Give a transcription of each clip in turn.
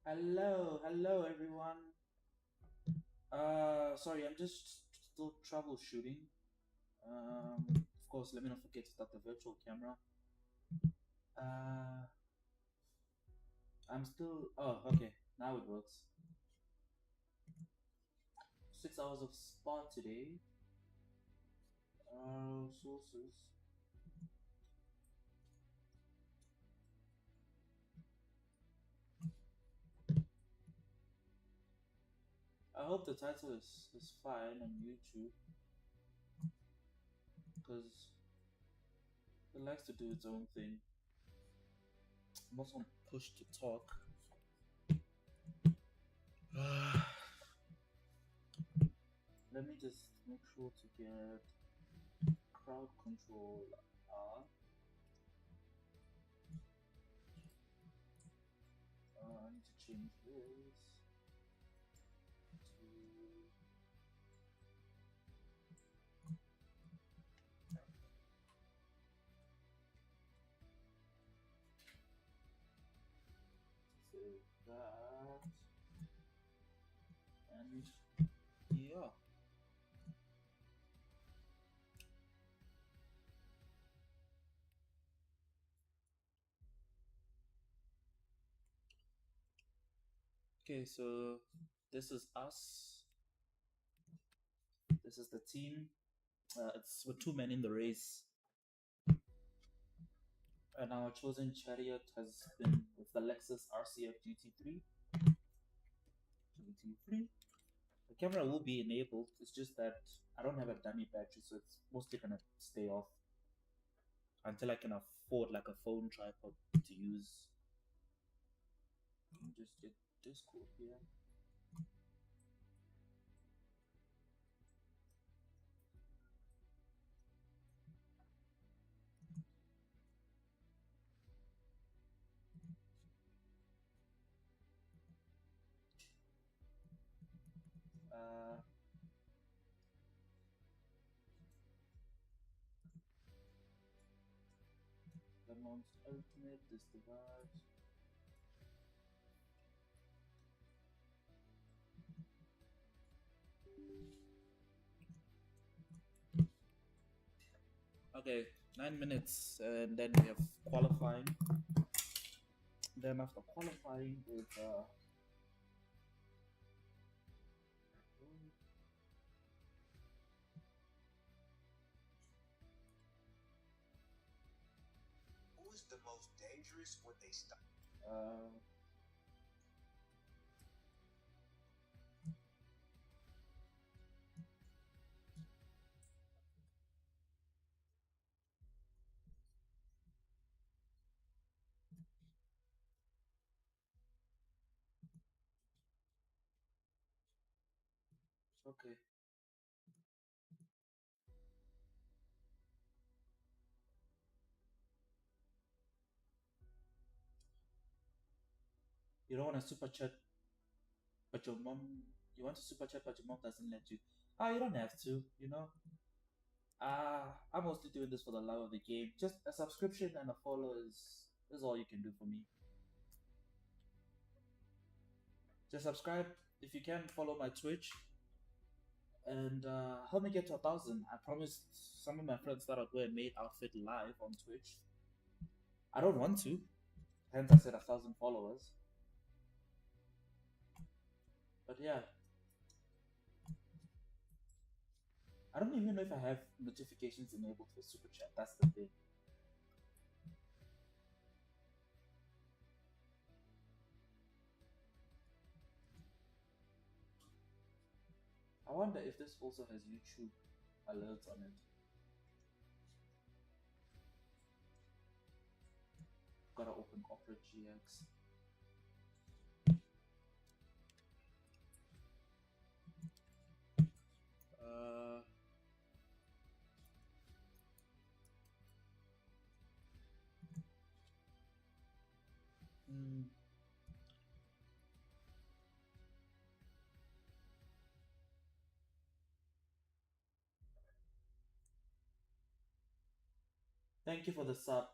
Hello everyone. Sorry, I'm just still troubleshooting. Of course, let me not forget to start the virtual camera. Uh, I'm still. Oh, okay. Now it works. 6 hours of spa today. Sources. I hope the title is fine on YouTube because it likes to do its own thing. I'm also pushed to talk. Let me just make sure to get crowd control. I need to change this to save that. And yeah. Okay, so this is us. This is the team. It's with two men in the race, and our chosen chariot has been with the Lexus RCF GT3. GT3. The camera will be enabled. It's just that I don't have a dummy battery, so it's mostly gonna stay off until I can afford like a phone tripod to use. Let me just get Discord here. Uh, Lemons Ultimate, this device. Okay, 9 minutes, and then we have qualifying. Then after qualifying, with who is the most dangerous when they stop? Okay. You don't want to super chat, but your mom. You want to super chat, but your mom doesn't let you. Ah, you don't have to. You know. I'm mostly doing this for the love of the game. Just a subscription and a follow is all you can do for me. Just subscribe if you can. Follow my Twitch and help me get to 1,000. I promised some of my friends that I'd go and made outfit live on Twitch. I don't want to, hence I said 1,000 followers. But yeah, I don't even know if I have notifications enabled for Super Chat. That's the thing. I wonder if this also has YouTube alerts on it. Gotta open Opera GX. Uh, hmm. Thank you for the sub,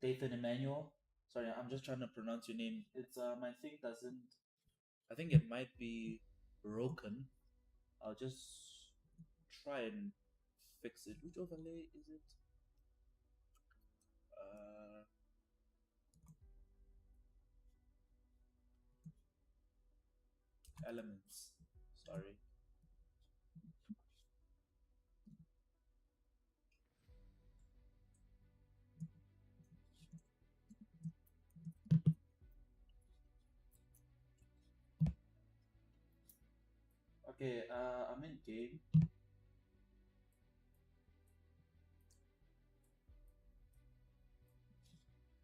Dathan Emmanuel. Sorry, I'm just trying to pronounce your name. It's my thing doesn't. I think it might be broken. I'll just try and fix it. Which overlay is it? Uh, Elements. Sorry. Okay, I'm in game.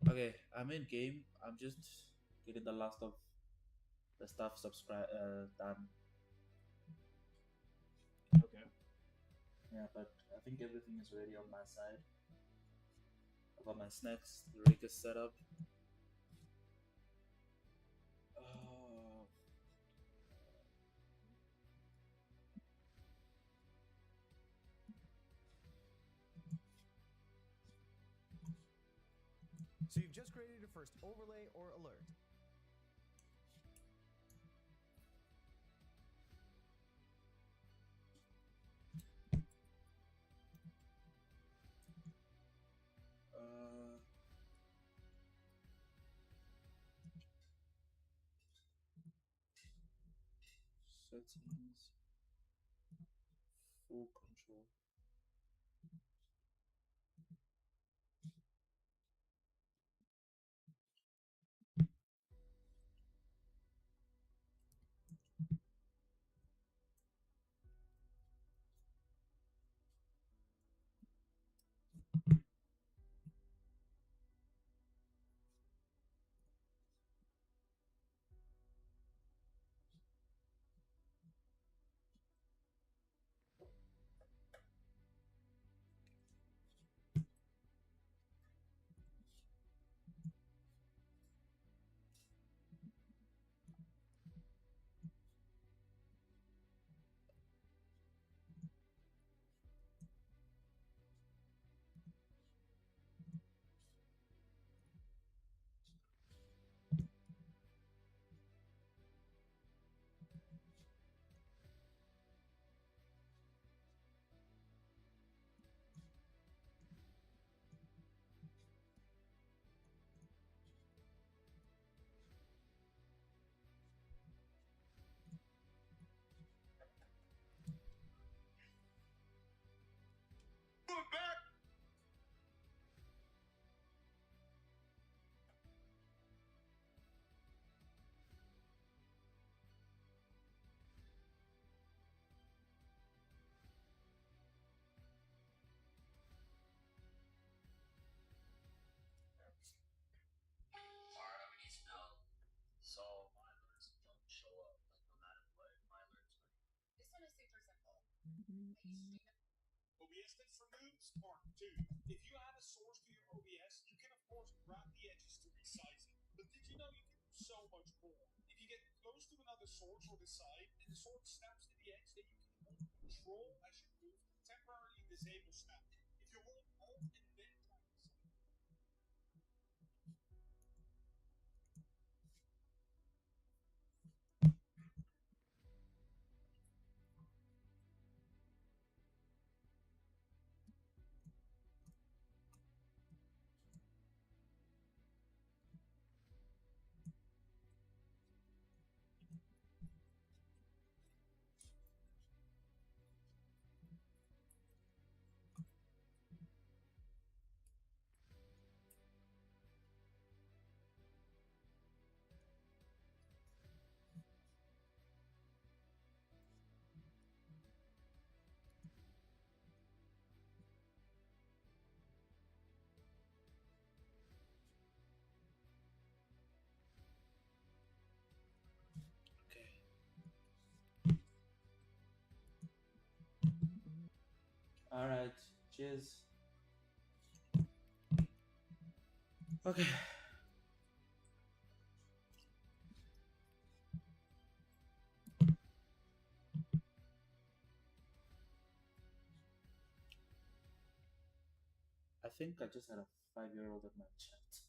Okay, I'm in game. I'm just getting the last of the stuff done. Okay. Yeah, but I think everything is ready on my side. I got my snacks, the rig is set up. Uh, So you've just created your first overlay or alert. uh, Settings, full control. OBS tips for moves, part 2. If you add a source to your OBS, you can of course grab the edges to resize it. But did you know you can do so much more? If you get close to another source or the side, and the source snaps to the edge, then you can hold Control as you move to temporarily disable snap. If you hold Alt and then try to Okay. All right. Cheers. Okay. I think I just had a 5-year-old in my chat.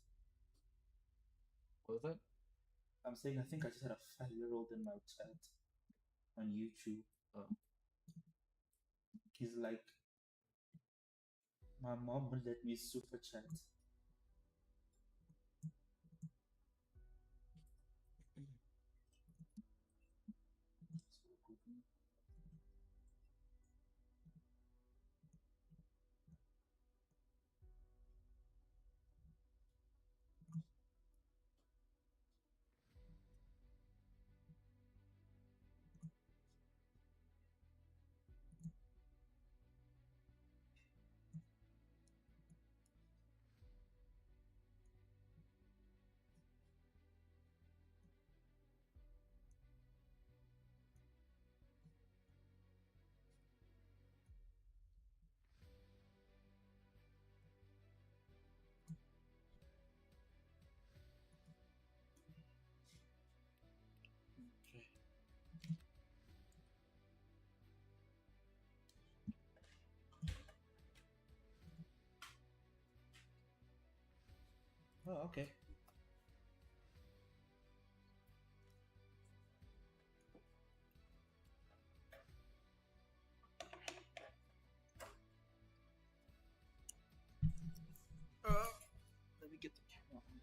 What was that? I'm saying I think I just had a 5-year-old in my chat on YouTube. Oh. He's like, my mom would let me super chat. Okay. Oh, okay. Let me get the camera on.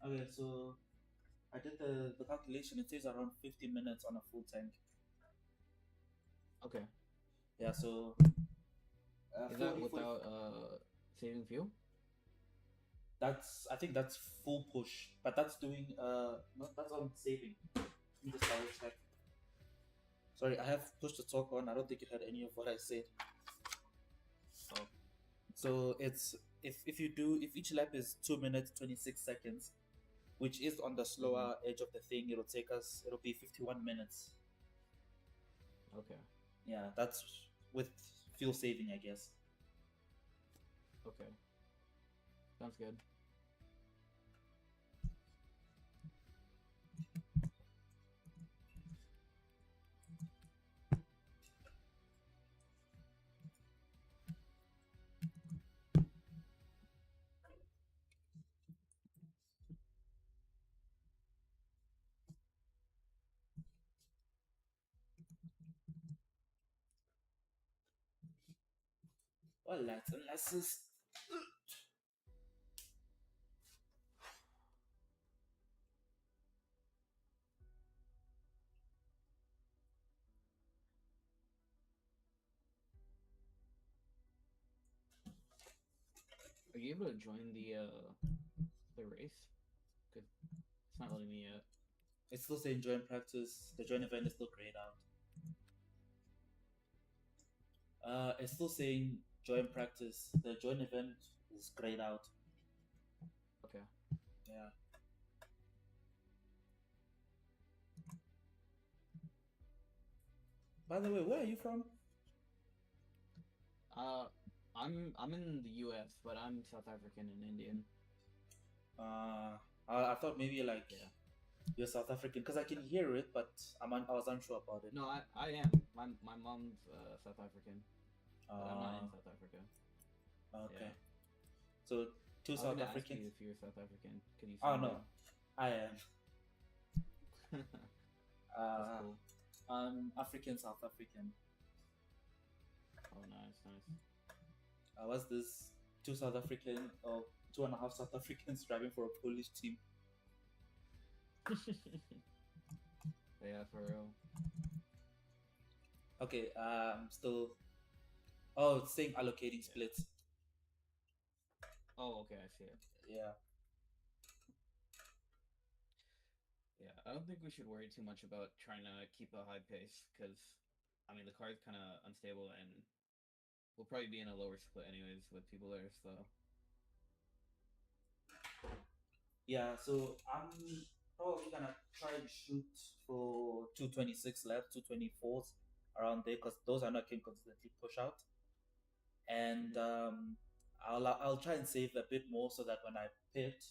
Okay, so I did the calculation. It says around 50 minutes on a full tank. Okay. Yeah, so Is that without saving fuel? I think that's full push, but that's doing not that's on saving. Let me just double check. Sorry, I have pushed the talk on. I don't think you heard any of what I said. Oh. So it's if you do if each lap is 2 minutes 26 seconds, which is on the slower edge of the thing, it'll be 51 minutes. Okay. Yeah, that's with fuel saving, I guess. Okay. Sounds good. Well, lads and lasses. Are you able to join the race? Cause it's not letting me yet. It's still saying join practice. The join event is still grayed out. It's still saying join practice. The join event is grayed out. Okay. Yeah. By the way, where are you from? I'm in the U.S., but I'm South African and Indian. I thought maybe like you're South African because I can hear it, but I was unsure about it. No, I am. My mom's South African, but I'm not in South Africa. Okay. Yeah. So two I was South gonna ask Africans. you if you're South African. Could you? Oh no, I am. That's cool. I'm African, South African. Oh, nice. Was this 2 South African or 2.5 South Africans driving for a Polish team? Yeah, for real. Okay, still Oh, it's saying allocating splits. Oh, okay, I see it. Yeah. Yeah, I don't think we should worry too much about trying to keep a high pace because, I mean, the car's kind of unstable and we'll probably be in a lower split anyways with people there. So Yeah, so I'm probably gonna try and shoot for 226 left, 224s around there, because those are not can consistently push out. And I'll try and save a bit more so that when I pit,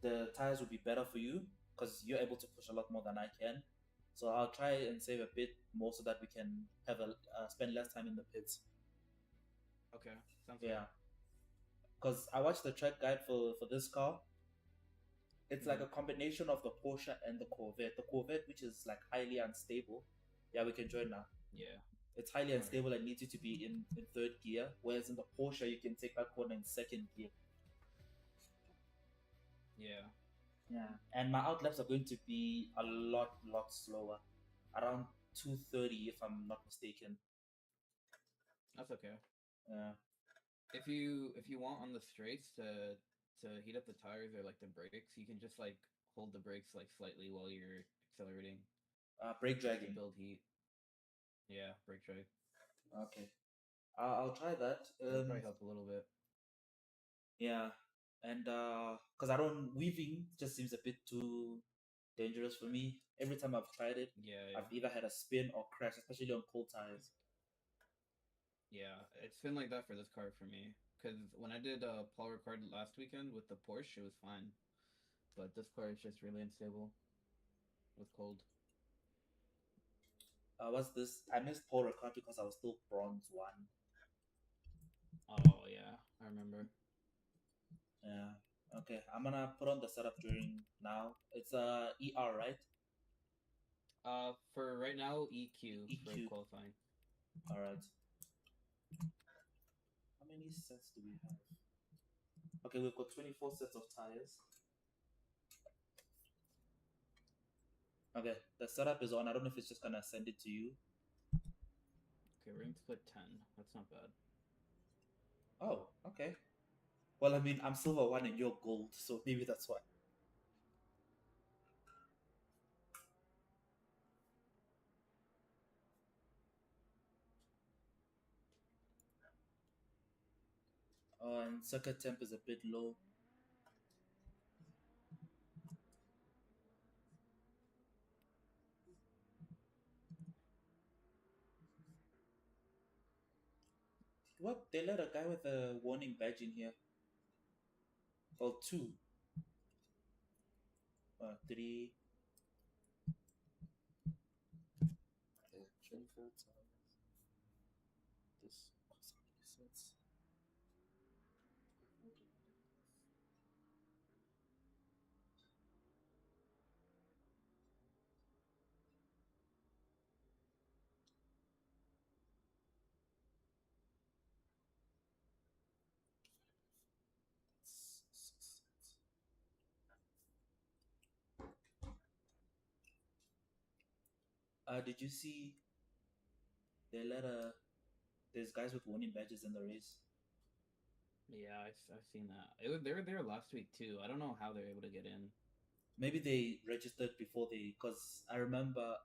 the tires will be better for you because you're able to push a lot more than I can. So I'll try and save a bit more so that we can have a spend less time in the pits. okay, sounds Yeah, because I watched the track guide for this car. It's like a combination of the Porsche and the Corvette. The Corvette, which is like highly unstable. Yeah, we can join now. good. Yeah, It's highly Alright. unstable and needs you to be in third gear, whereas in the Porsche you can take that corner in second gear. yeah, Yeah, and my outlaps are going to be a lot slower, around 230 if I'm not mistaken. that's okay. Yeah. If you want on the straights to heat up the tires or like the brakes, you can just like hold the brakes like slightly while you're accelerating Brake to dragging. build heat. Yeah, brake drag. Okay. I'll try that. That'll probably help a little bit. Yeah, and because I don't weaving just seems a bit too dangerous for me. Every time I've tried it, Yeah, I've either had a spin or crash, especially on cold tires. yeah. It's been like that for this car for me. Because when I did Paul Ricard last weekend with the Porsche, it was fine. But this car is just really unstable with cold. What's this? I missed Paul Ricard because I was still bronze one. Oh yeah, I remember. Yeah. Okay, I'm gonna put on the setup during now. It's ER, right? For right now, EQ for EQ. qualifying. All right. How many sets do we have? Okay, we've got 24 sets of tires. Okay, the setup is on. I don't know if it's just gonna send it to you. Okay, we're in split 10. That's not bad. Oh, okay. Well, I mean, I'm silver one and you're gold, so maybe that's why. And circuit temp is a bit low. What? They let a guy with a warning badge in here. Well, two. Three. Okay, Jennifer, this sets. Did you see they let there's guys with warning badges in the race? Yeah, I've seen that. They were there last week too. I don't know how they're able to get in. Maybe they registered before they, because I remember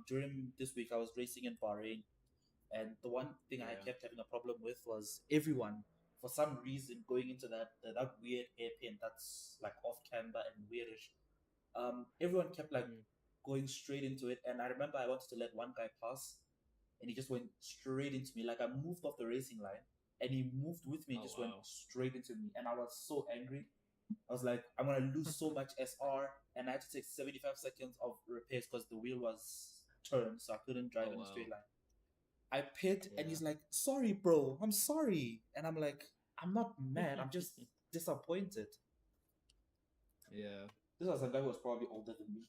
during this week I was racing in Bahrain, and the one thing I Yeah. kept having a problem with was everyone, for some reason, going into that weird hairpin that's like off camber and weirdish. Everyone kept like Mm. going straight into it, and I remember I wanted to let one guy pass, and he just went straight into me. Like I moved off the racing line, and he moved with me and Oh, just went wow. straight into me, and I was so angry. I was like, I'm gonna lose so much SR, and I had to take 75 seconds of repairs because the wheel was turned, so I couldn't drive Oh, in a wow. straight line. I pit, and Yeah. he's like, "Sorry, bro, I'm sorry," and I'm like, "I'm not mad. I'm just disappointed." Yeah. This was a guy who was probably older than me.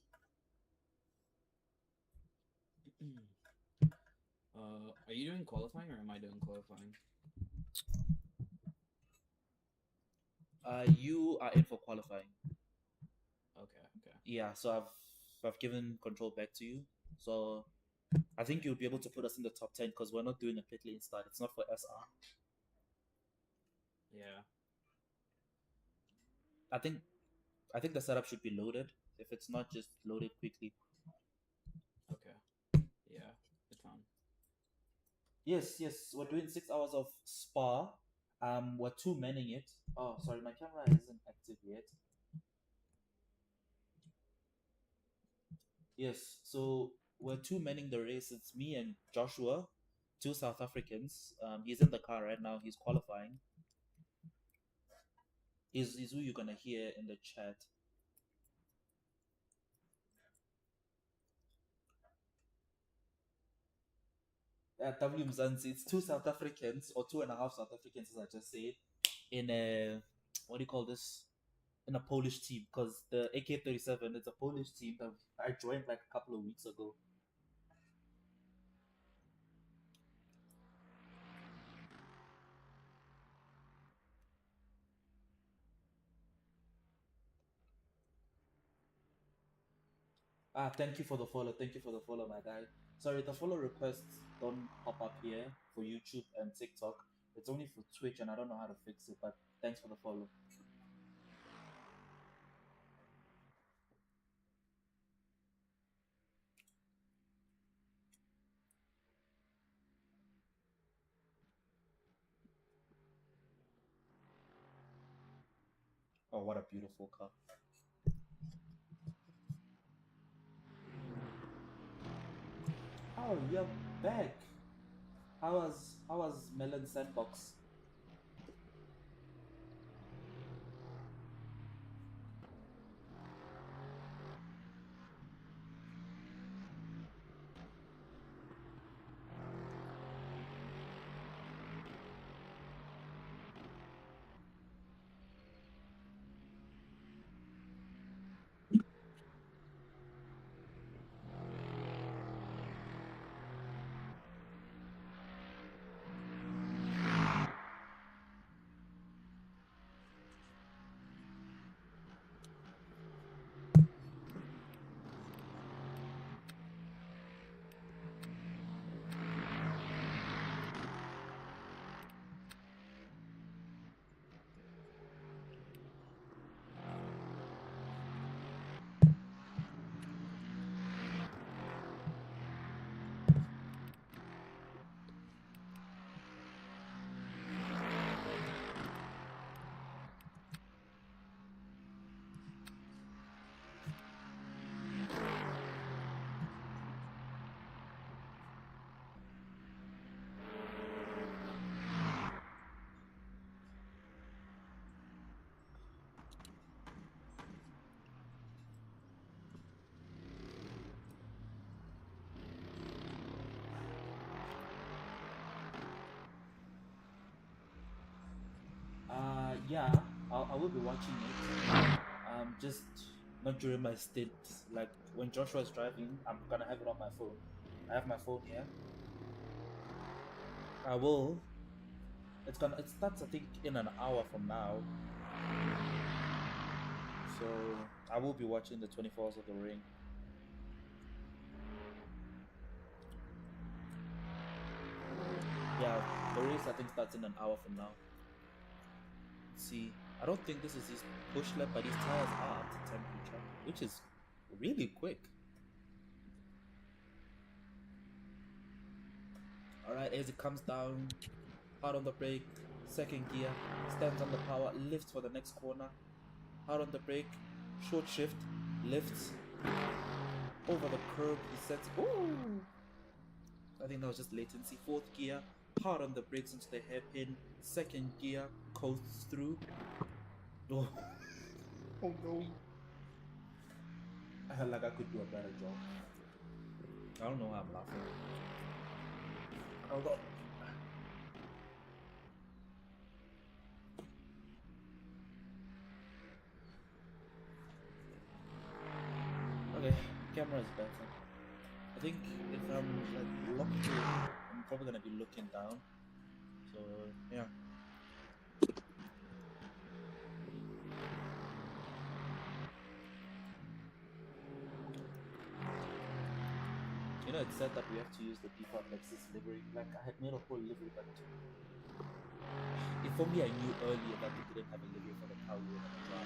Are you doing qualifying or am I doing qualifying? You are in for qualifying. Okay. Yeah, so I've given control back to you. So I think you'll be able to put us in the top 10 because we're not doing a pit lane start. It's not for SR. Yeah. I think the setup should be loaded. If it's not, just load it quickly. Okay. Yeah, it's on. Yes, we're doing 6 hours of spa. We're two manning it. Oh, sorry, my camera isn't active yet. Yes, so we're two manning the race. It's me and Joshua, two South Africans. He's in the car right now. He's qualifying. He's who you're gonna hear in the chat. W Mzansi, it's two South Africans or 2.5 South Africans, as I just said, in a what do you call this? In a Polish team, because the AK-37 it's a Polish team that I joined like a couple of weeks ago. Thank you for the follow. Thank you for the follow, my guy. Sorry, the follow requests don't pop up here for YouTube and TikTok. It's only for Twitch, and I don't know how to fix it. But thanks for the follow. Oh, what a beautiful car! Oh, you're back. How was Melon Sandbox? Yeah, I will be watching it. Just not during my stint. Like when Joshua is driving, I'm gonna have it on my phone. I have my phone here. I will. It starts I think in an hour from now. So I will be watching the 24 Hours of the Ring. Yeah, the race I think starts in an hour from now. Let's see, I don't think this is his push lap, but his tires are up to temperature, which is really quick. Alright, as it comes down, hard on the brake, second gear, stands on the power, lifts for the next corner, hard on the brake, short shift, lifts, over the curb, he sets, ooh! I think that was just latency. Fourth gear, hard on the brakes into the hairpin, second gear, coasts through. Oh, oh no. I felt like I could do a better job. I don't know why I'm laughing. Hold on. Okay, camera is better. I think if I'm like locked in, I'm probably gonna be looking down. So yeah. You know, it said that we have to use the default Lexus livery. Like, I had made a whole livery, but if only I knew earlier that we didn't have a livery for the car we were gonna drive.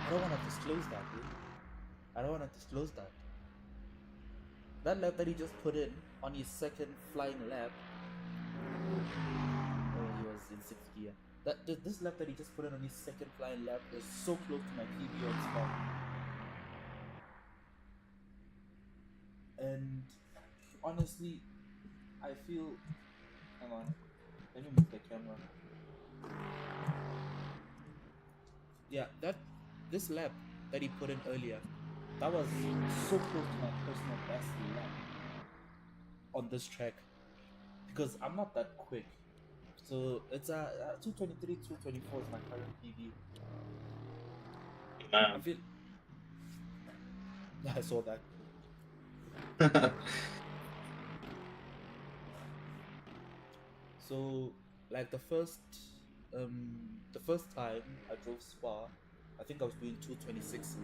I don't want to disclose that, dude. I don't want to disclose that. That lap that he just put in on his second flying lap. Oh, he was in sixth gear. This lap that he just put in on his second flying lap was so close to my PB on spot. And honestly, I feel. Hang on. Let me move the camera. Yeah, this lap that he put in earlier, that was so close to my personal best lap on this track, because I'm not that quick. So it's 223, 224 is my current PB. I feel. Yeah, I saw that. So, like the first time I drove Spa, I think I was doing 226s,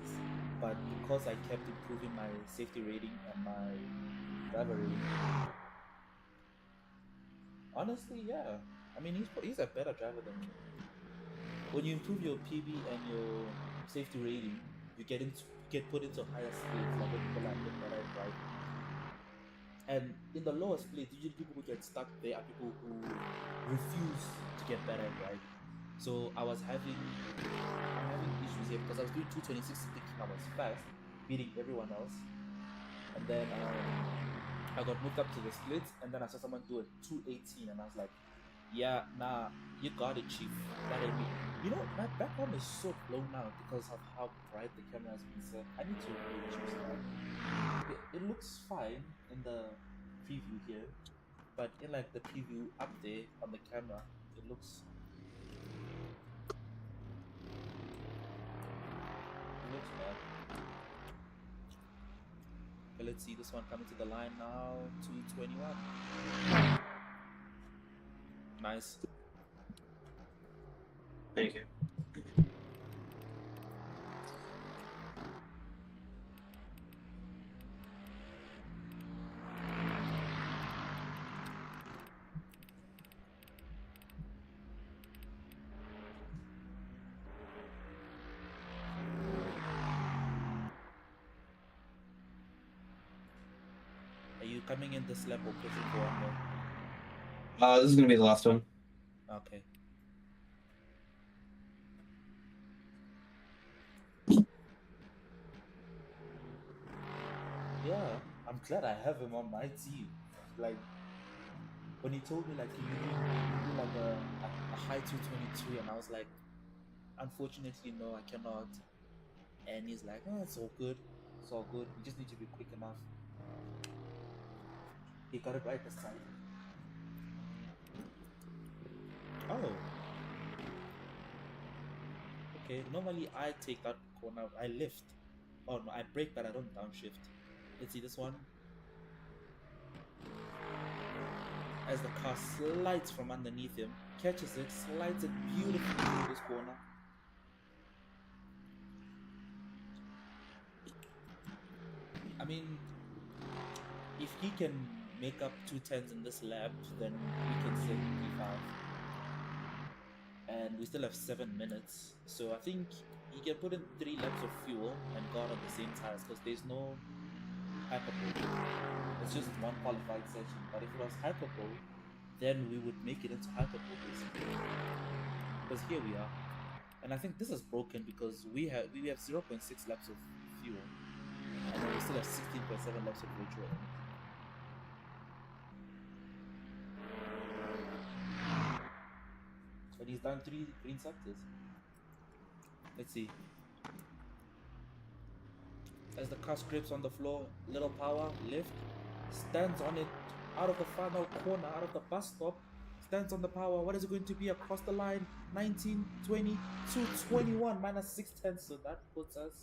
but because I kept improving my safety rating and my driver rating, honestly, yeah. I mean, he's a better driver than me. When you improve your PB and your safety rating, you get put into higher splits, like when people like get better at driving. And in the lower splits, usually people who get stuck there are people who refuse to get better at driving. So I'm having issues here because I was doing 226 thinking I was fast, beating everyone else. And then I got moved up to the splits, and then I saw someone do a 218, and I was like, yeah, nah, you got it, chief. That ain't me. You know, my background is so low now because of how bright the camera has been set. I need to reduce that. It looks fine in the preview here, but in like the preview up there on the camera, it looks bad. Okay, let's see this one coming to the line now. 221. Nice. Thank you. Are you coming in this lap or pushing for one more? This is gonna be the last one. Okay. Yeah, I'm glad I have him on my team. Like, when he told me like you do like a high 223, and I was like, unfortunately no, I cannot. And he's like, oh, it's all good, it's all good. You just need to be quick enough. He got it right this time. Oh. Okay, normally I take that corner, I lift. Oh no, I brake, but I don't downshift. Let's see this one. As the car slides from underneath him, catches it, slides it beautifully through this corner. I mean, if he can make up 210s in this lap, then we can say P5. And we still have 7 minutes, so I think he can put in 3 laps of fuel and go out on the same tires, because there's no hyperpole. It's just one qualified session. But if it was hyperpole, then we would make it into hyperpole basically. Because here we are. And I think this is broken because we have 0.6 laps of fuel, and then we still have 16.7 laps of virtual energy. And he's done 3 green sectors. Let's see. As the car scrapes on the floor, little power, lift, stands on it, out of the final corner, out of the bus stop, stands on the power. What is it going to be across the line? 19, 20, 221 minus 6 tenths. So that puts us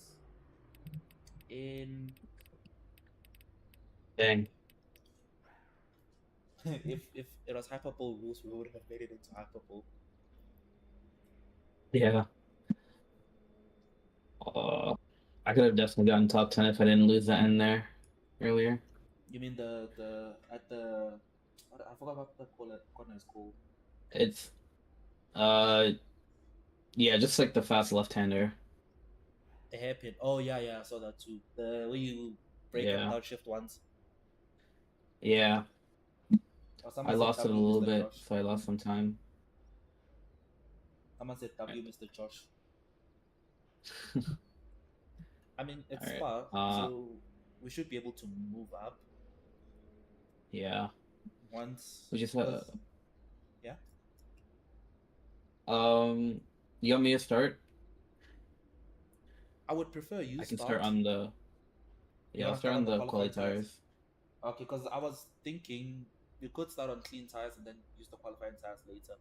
in. Dang. if it was hyperbole rules, we wouldn't have made it into hyperbole. Yeah. I could have definitely gotten top 10 if I didn't lose that end there earlier. You mean the at the I forgot what the corner is called. It's yeah, just like the fast left-hander. The hairpin. Oh yeah, I saw that too. The way you break it Yeah. without shift once. Yeah, Or someone I said lost it a W, little Mr. bit, Josh. so I lost some time. Someone said W, Mr. Josh. I mean, it's Alright, Spa, so we should be able to move up Yeah, once. we just Yeah. you want me to start? I would prefer you I can start. start on the You I'll wanna start on the quali qualifying tires. Okay, because I was thinking you could start on clean tires and then use the qualifying tires later.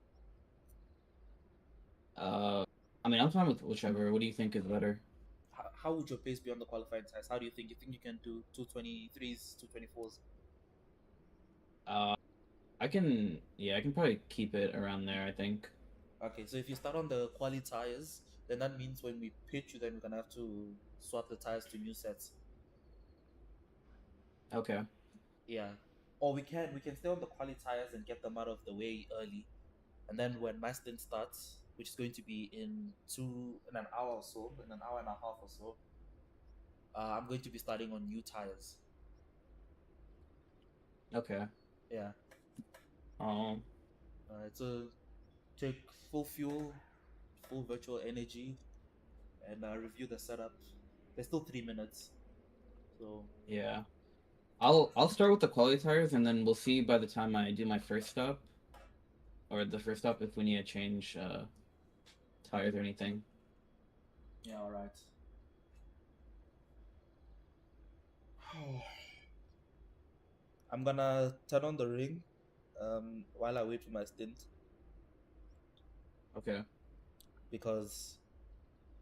I mean, I'm fine with whichever. What do you think is better? How would your pace be on the qualifying tires? How do you think? You think you can do 223s, 224s? I can probably keep it around there, I think. Okay, so if you start on the quali tires, then that means when we pitch you, then we're gonna have to swap the tires to new sets. Okay. Yeah. Or we can stay on the quali tires and get them out of the way early. And then when my stint starts, which is going to be in an hour or so, in an hour and a half or so, I'm going to be starting on new tires. Okay. Yeah. Um, So take full fuel, full virtual energy, and review the setup. There's still 3 minutes, so yeah. I'll start with the quality tires, and then we'll see by the time I do my first stop, or the first stop, if we need to change tires or anything. yeah, all right. I'm gonna turn on the ring while I wait for my stint Okay. because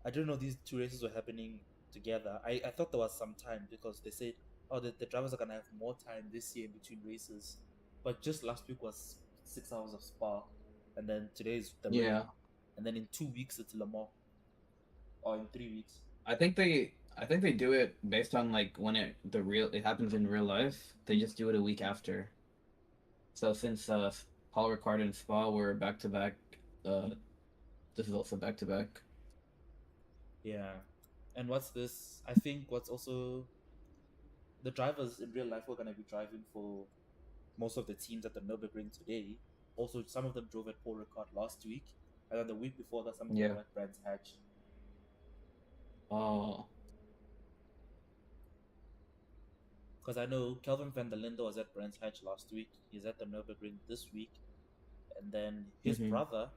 I didn't know these 2 races were happening together. I thought there was some time because they said, oh, the drivers are gonna have more time this year in between races, but just last week was 6 hours of Spa, and then today's the ring, Yeah. and then in 2 weeks it's Le Mans, or in 3 weeks. I think they do it based on like when it happens in real life. They just do it a week after. So since Paul Ricard and Spa were back to back, this is also back to back. Yeah, and what's this? I think what's also the drivers in real life who are gonna be driving for most of the teams at the Nürburgring today. Also, some of them drove at Paul Ricard last week, and then the week before that, some of them were at Brands Hatch. Oh. Because I know Kelvin van der Linde was at Brands Hatch last week. He's at the Nürburgring this week, and then his brother,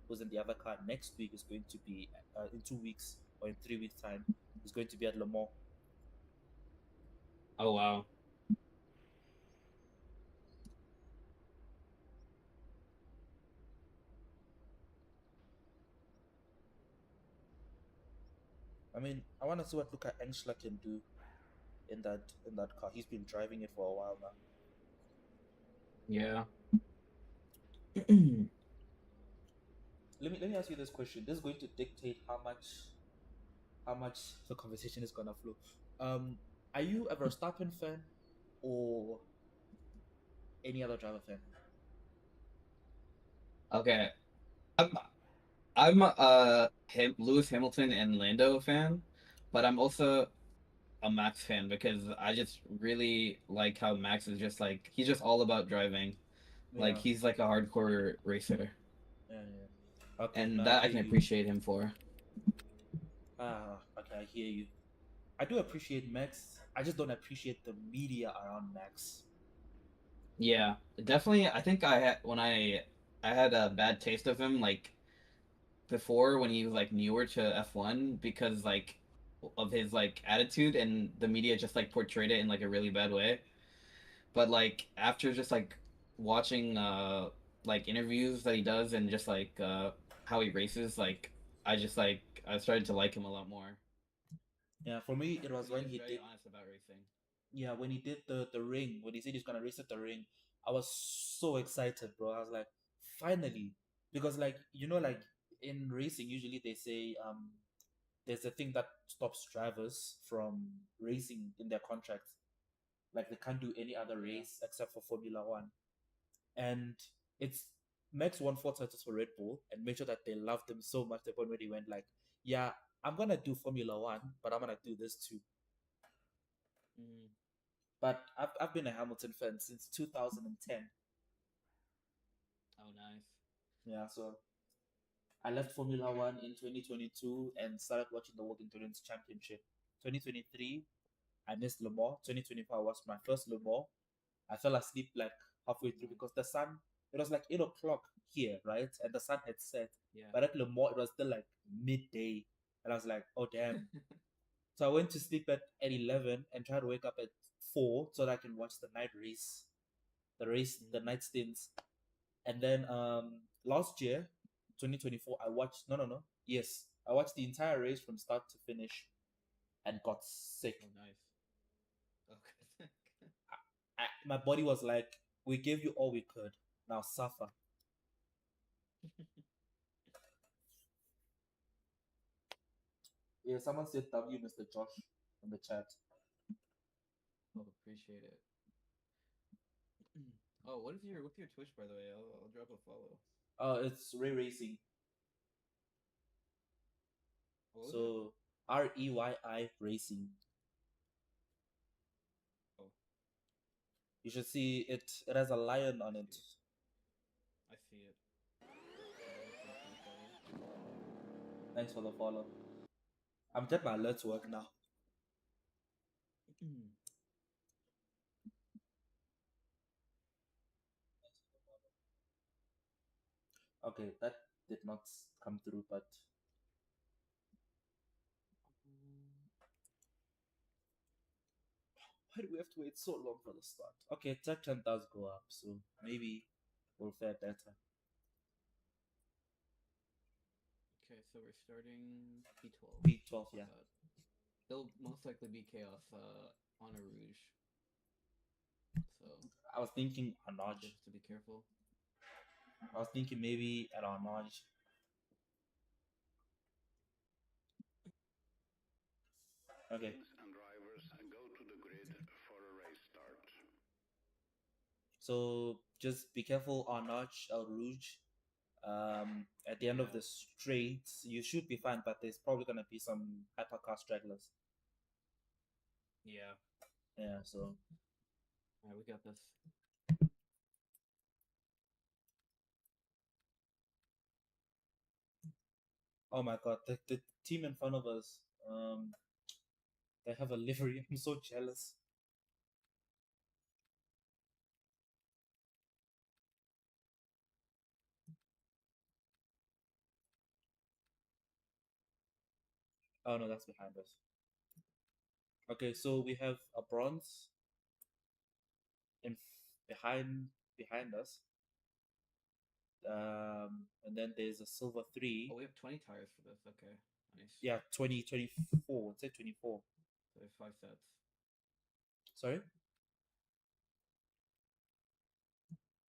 who's in the other car next week, is going to be in 2 weeks or in 3 weeks' time. Is going to be at Le Mans. Oh wow. I mean, I want to see what Luca Engschler can do in that car. He's been driving it for a while now. Yeah. Let me ask you this question. This is going to dictate how much the conversation is gonna flow. Are you a Verstappen fan or any other driver fan? Okay. I'm Lewis Hamilton and Lando fan, but I'm also a Max fan because I just really like how Max is just like he's just all about driving. Like Yeah. he's like a hardcore racer. Yeah. Okay, And no, that I hear can you. appreciate him for. Okay, I hear you. I do appreciate Max. I just don't appreciate the media around Max. Yeah, definitely. I think I had when I had a bad taste of him like before when he was like newer to F1 because like of his like attitude and the media just like portrayed it in like a really bad way. But like after just like watching like interviews that he does and just like how he races, like I just like I started to like him a lot more Yeah, for me, it was because he's when just he very did. honest about racing. Yeah, when he did the ring, when he said he's gonna race at the ring, I was so excited, bro. I was like, finally, because like like Mm. in racing, usually they say there's a thing that stops drivers from racing in their contracts. Like they can't do any other Yeah. race except for Formula One, and it's Max won 4 titles for Red Bull and made sure that they loved him so much. The point where he went like, yeah, I'm gonna do Formula One, but I'm gonna do this too. Mm. But I've been a Hamilton fan since 2010. Oh, nice. Yeah, so I left Formula One in 2022 and started watching the World Endurance Championship. 2023, I missed Le Mans. 2024 was my first Le Mans. I fell asleep like halfway through Nice. because the sun, it was like 8 o'clock here, right? And the sun had set. Yeah. But at Le Mans, it was still like midday. And I was like, oh, damn. So I went to sleep at 11 and tried to wake up at 4 so that I can watch the night race, the Mm. night stints. And then last year, 2024, I watched no. Yes, I watched the entire race from start to finish and got sick. Oh, nice. Okay. My body was like, we gave you all we could. Now suffer. Yeah, someone said W, Mr. Josh, in the chat. Oh, appreciate it. Oh, what's your Twitch by the way? I'll drop a follow. It's Ray Racing. What was it? So REYI Racing. Oh, You should see it. It has a lion I on it. see. I see it. Thanks for the follow. Thanks for the follow. I'm getting my alerts work now. Okay, that did not come through, but why do we have to wait so long for the start? Okay, tech 10 does go up, so maybe we'll fare better. Okay, so we're starting P12. P12, My yeah. bad. It'll most likely be chaos on a rouge. So I was thinking Arnage. just to be careful. I was thinking maybe at Arnage. Okay. And drivers go to the grid for a race start. So just be careful Arnage, El Rouge. At the end of Yeah. the straight, you should be fine, but there's probably gonna be some hypercar stragglers. Yeah. Yeah, so Alright, we got this. oh my god, the team in front of us, they have a livery. I'm so jealous. Oh no, that's behind us. Okay, so we have a bronze in behind us. And then there's a silver 3. Oh, we have 20 tires for this. Okay, nice. Yeah, 2024. It said 24. So there's 5 sets. Sorry?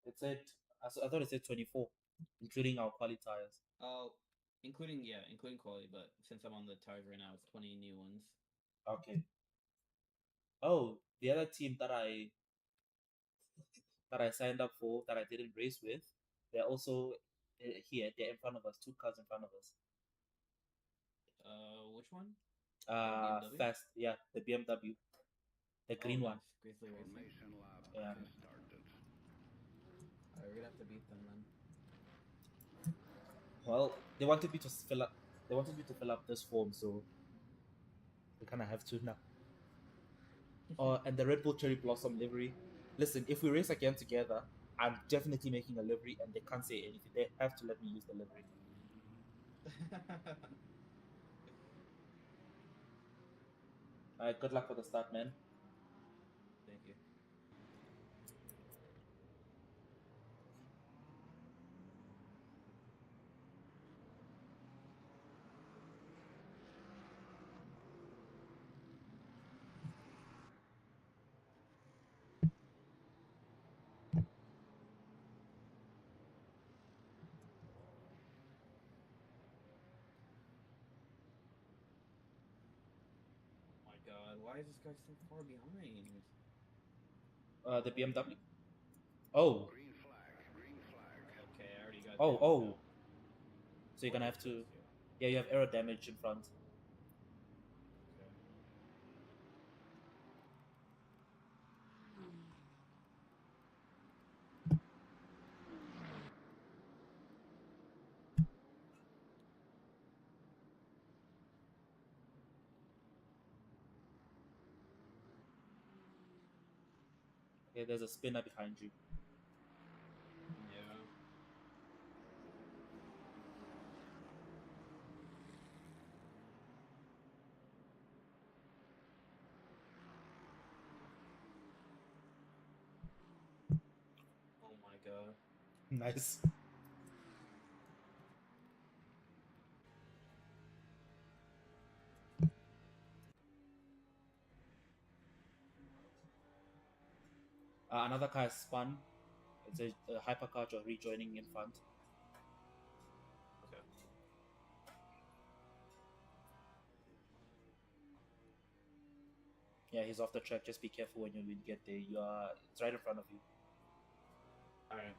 It said, I thought it said 24, including our quali tires. Oh, including quality. But since I'm on the tires right now, it's 20 new ones. Okay. Oh, the other team that I signed up for that I didn't race with, they're also here. They're in front of us. 2 cars in front of us. Which one? BMW? Fast. Yeah, the BMW, the green one. Nice. Grizzly Racing. Formation lap Yeah. has started. Alright, we're gonna have to beat them then. Well, they wanted me to fill up. They wanted me to fill up this form, so we kind of have to now. And the Red Bull Cherry Blossom livery. Listen, if we race again together, I'm definitely making a livery, and they can't say anything. They have to let me use the livery. All right, good luck for the start, man. Thank you. Oh my god, why is this guy so far behind? The BMW. Oh, Green flag, green flag. Okay, I already got Oh, damaged oh. now. So you're gonna What have is to. this? Yeah, you have aero damage in front. Okay. Okay, there's a spinner behind you. Yeah. Oh my god. Nice. Another car is spun. It's a hypercar or rejoining in front. Okay. Yeah, he's off the track. Just be careful when you get there. It's right in front of you. Alright.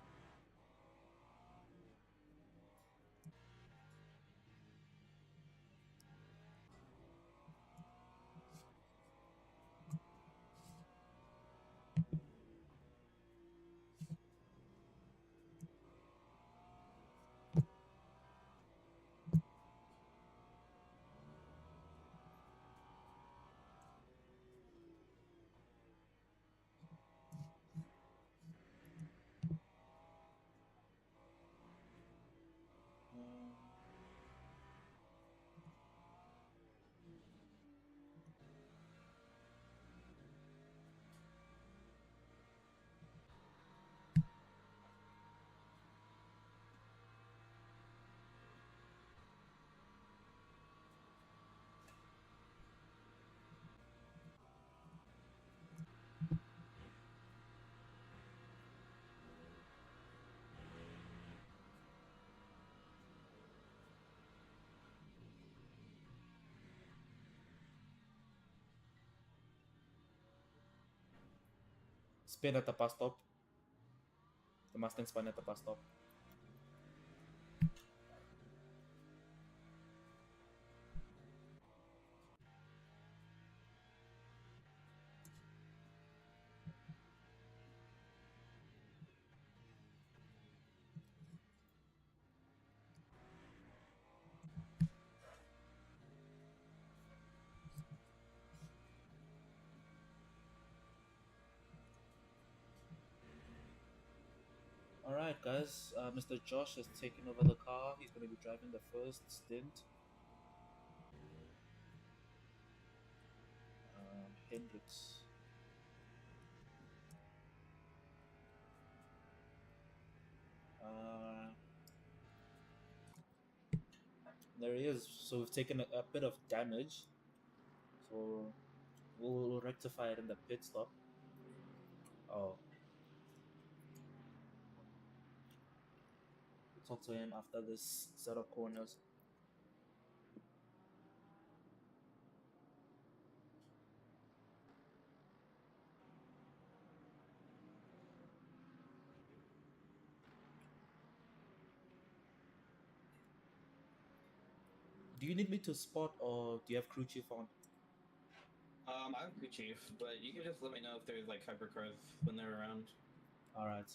Spin at the bus stop. The Mustang spun at the bus stop. Alright, guys. Mr. Josh has taken over the car. He's going to be driving the first stint. Hendrix. There he is. So we've taken a bit of damage. So we'll rectify it in the pit stop. Oh. We'll talk to him after this set of corners. Do you need me to spot or do you have crew chief on? I have crew chief, but you can just let me know if there's like hypercars when they're around. Alright.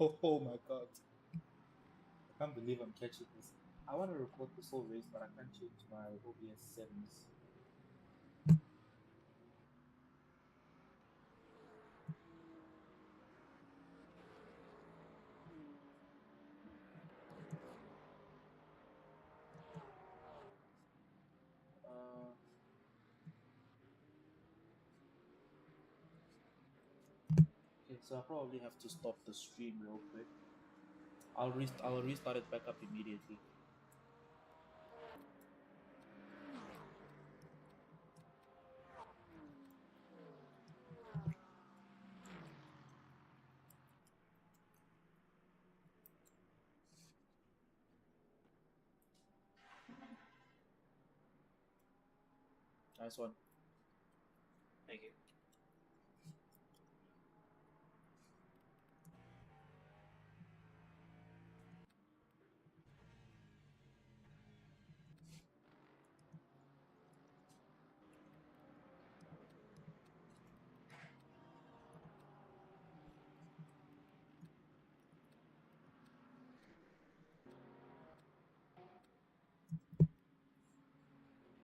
Oh my god. I can't believe I'm catching this. I want to record the whole race, but I can't change my OBS settings. Uh, okay, so I probably have to stop the stream real quick. I'll restart it back up immediately. Nice one. Thank you.